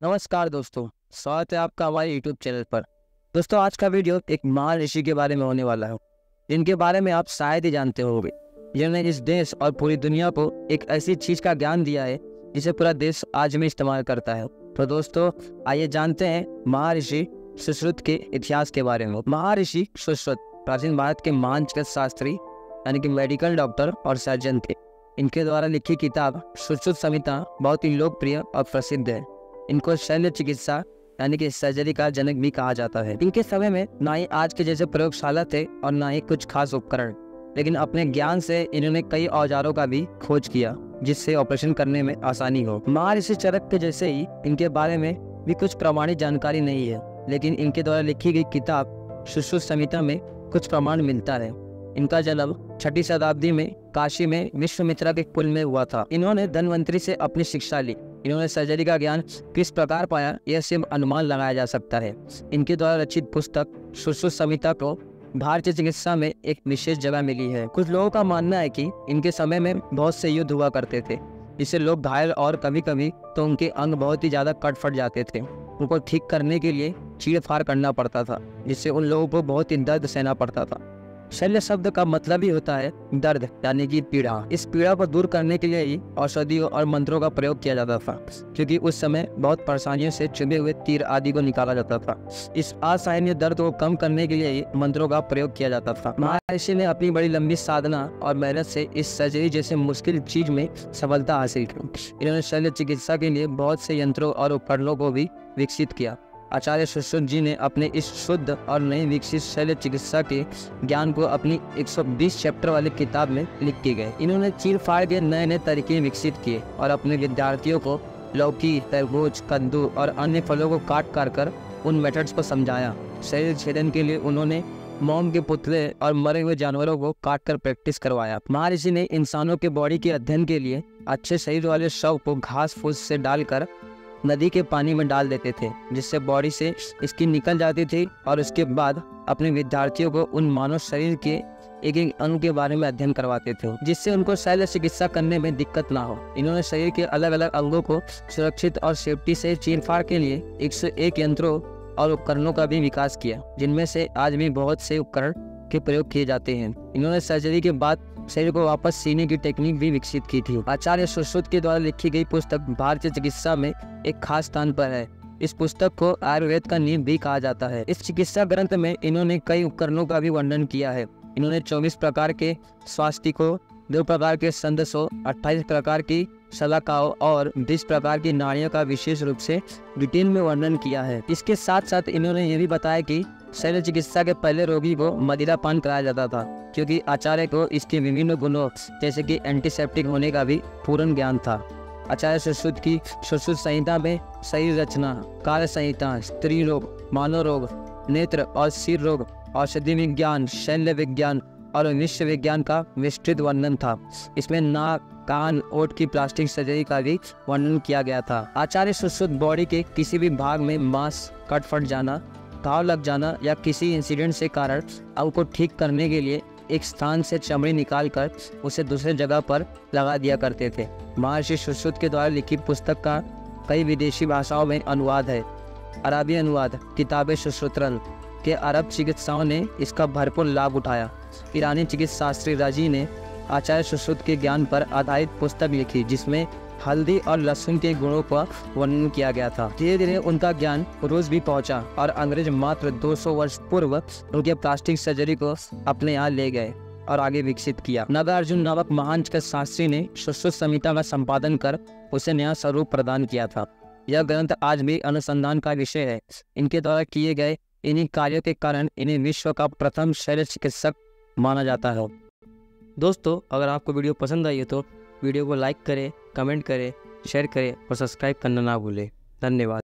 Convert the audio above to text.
नमस्कार दोस्तों, स्वागत है आपका हमारे YouTube चैनल पर। दोस्तों, आज का वीडियो एक महान ऋषि के बारे में होने वाला है, जिनके बारे में आप शायद ही जानते होंगे, जिन्होंने इस देश और पूरी दुनिया को एक ऐसी चीज का ज्ञान दिया है जिसे पूरा देश आज भी इस्तेमाल करता है। तो दोस्तों, आइए जानते हैं महर्षि सुश्रुत के इतिहास के बारे में। महर्षि सुश्रुत प्राचीन भारत के महान चिकित्सा शास्त्री यानी कि मेडिकल डॉक्टर और सर्जन थे। इनके द्वारा लिखी किताब सुश्रुत संहिता बहुत ही लोकप्रिय और प्रसिद्ध है। इनको शल्य चिकित्सा यानी कि सर्जरी का जनक भी कहा जाता है। इनके समय में ना ही आज के जैसे प्रयोगशाला थे और ना ही कुछ खास उपकरण, लेकिन अपने ज्ञान से इन्होंने कई औजारों का भी खोज किया जिससे ऑपरेशन करने में आसानी हो। महर्षि चरक के जैसे ही इनके बारे में भी कुछ प्रामाणिक जानकारी नहीं है, लेकिन इनके द्वारा लिखी गई किताब सुश्रुत संहिता में कुछ प्रमाण मिलता है। इनका जन्म 6वीं शताब्दी में काशी में विश्वामित्र के कुल में हुआ था। इन्होंने धन्वंतरि से अपनी शिक्षा ली। इन्होंने सर्जरी का ज्ञान किस प्रकार पाया, यह सिर्फ अनुमान लगाया जा सकता है। इनके द्वारा रचित पुस्तक सुश्रुत संहिता को भारतीय चिकित्सा में एक विशेष जगह मिली है। कुछ लोगों का मानना है कि इनके समय में बहुत से युद्ध हुआ करते थे, जिससे लोग घायल और कभी कभी तो उनके अंग बहुत ही ज्यादा कट फट जाते थे। उनको ठीक करने के लिए चीरफाड़ करना पड़ता था, जिससे उन लोगों को बहुत ही दर्द सहना पड़ता था। शल्य शब्द का मतलब ही होता है दर्द यानी कि पीड़ा। इस पीड़ा को दूर करने के लिए ही औषधियों और मंत्रों का प्रयोग किया जाता था, क्योंकि उस समय बहुत परेशानियों से चुभे हुए तीर आदि को निकाला जाता था। इस असहनीय दर्द को कम करने के लिए ही मंत्रों का प्रयोग किया जाता था। महर्षि ने अपनी बड़ी लंबी साधना और मेहनत से इस सर्जरी जैसे मुश्किल चीज में सफलता हासिल की। इन्होंने शल्य चिकित्सा के लिए बहुत से यंत्रों और उपकरणों को भी विकसित किया। आचार्य सुश्रुत जी ने अपने इस शुद्ध और नई विकसित शल्य चिकित्सा के ज्ञान को अपनी 120 चैप्टर वाली किताब में लिख के गए। इन्होंने चीर फाड़ के नए नए तरीके विकसित किए और अपने विद्यार्थियों को लौकी, तरबूज, कद्दू और अन्य फलों को काट कर उन मेथड्स को समझाया। शरीर छेदन के लिए उन्होंने मोम के पुतले और मरे हुए जानवरों को काट कर प्रैक्टिस करवाया। महर्षि ने इंसानों के बॉडी के अध्ययन के लिए अच्छे शरीर वाले शव को घास फूस से डालकर नदी के पानी में डाल देते थे, जिससे बॉडी से स्किन निकल जाती थी, और उसके बाद अपने विद्यार्थियों को उन मानव शरीर के एक एक अंग के बारे में अध्ययन करवाते थे, जिससे उनको शल्य चिकित्सा करने में दिक्कत ना हो। इन्होंने शरीर के अलग अलग अंगों को सुरक्षित और सेफ्टी से चीरफाड़ के लिए 101 यंत्रों और उपकरणों का भी विकास किया, जिनमें से आज भी बहुत से उपकरण के प्रयोग किए जाते हैं। इन्होंने सर्जरी के बाद शरीर को वापस सीने की टेक्निक भी विकसित की थी। आचार्य सुश्रुत के द्वारा लिखी गई पुस्तक भारतीय चिकित्सा में एक खास स्थान पर है। इस पुस्तक को आयुर्वेद का नींव भी कहा जाता है। इस चिकित्सा ग्रंथ में इन्होंने कई उपकरणों का भी वर्णन किया है। इन्होंने 24 प्रकार के स्वास्तिकों, 2 प्रकार के संदसों, 28 प्रकार की शलाकाओं और 20 प्रकार की नाड़ियों का विशेष रूप से डिटेल में वर्णन किया है। इसके साथ साथ इन्होंने ये भी बताया कि शल्य चिकित्सा के पहले रोगी को मदिरा पान कराया जाता था, क्योंकि आचार्य को इसके विभिन्न गुणों जैसे कि एंटीसेप्टिक होने का भी पूर्ण ज्ञान था। आचार्य सुश्रुत की सुश्रुत संहिता में शरीर रचना, कार्य संहिता, स्त्री रोग, मानव रोग, नेत्र और सिर रोग, औषधि विज्ञान, शल्य विज्ञान और विश्व विज्ञान का विस्तृत वर्णन था। इसमें नाक, कान, ओठ की प्लास्टिक सर्जरी का भी वर्णन किया गया था। आचार्य सुश्रुत बॉडी के किसी भी भाग में मांस कट फट जाना, घाव लग जाना या किसी इंसिडेंट से कारण अंग को ठीक करने के लिए एक स्थान से चमड़ी निकालकर उसे दूसरे जगह पर लगा दिया करते थे। महर्षि सुश्रुत के द्वारा लिखी पुस्तक का कई विदेशी भाषाओं में अनुवाद है। अरबी अनुवाद किताबे सुश्रुतरन के अरब चिकित्साओं ने इसका भरपूर लाभ उठाया। ईरानी चिकित्सा शास्त्री राजी ने आचार्य सुश्रुत के ज्ञान पर आधारित पुस्तक लिखी, जिसमें हल्दी और लहसुन के गुणों का वर्णन किया गया था। धीरे धीरे उनका ज्ञान रूस भी पहुंचा और अंग्रेज मात्र 200 वर्ष पूर्व उनके प्लास्टिक सर्जरी को अपने यहाँ ले गए और आगे विकसित किया। नागार्जुन नामक महान चिकित्सा शास्त्री ने सुश्रुत संहिता का संपादन कर उसे नया स्वरूप प्रदान किया था। यह ग्रंथ आज भी अनुसंधान का विषय है। इनके द्वारा किए गए इन्हीं कार्यों के कारण इन्हें विश्व का प्रथम शल्य चिकित्सक माना जाता है। दोस्तों, अगर आपको वीडियो पसंद आई है तो वीडियो को लाइक करें, कमेंट करें, शेयर करें और सब्सक्राइब करना ना भूलें। धन्यवाद।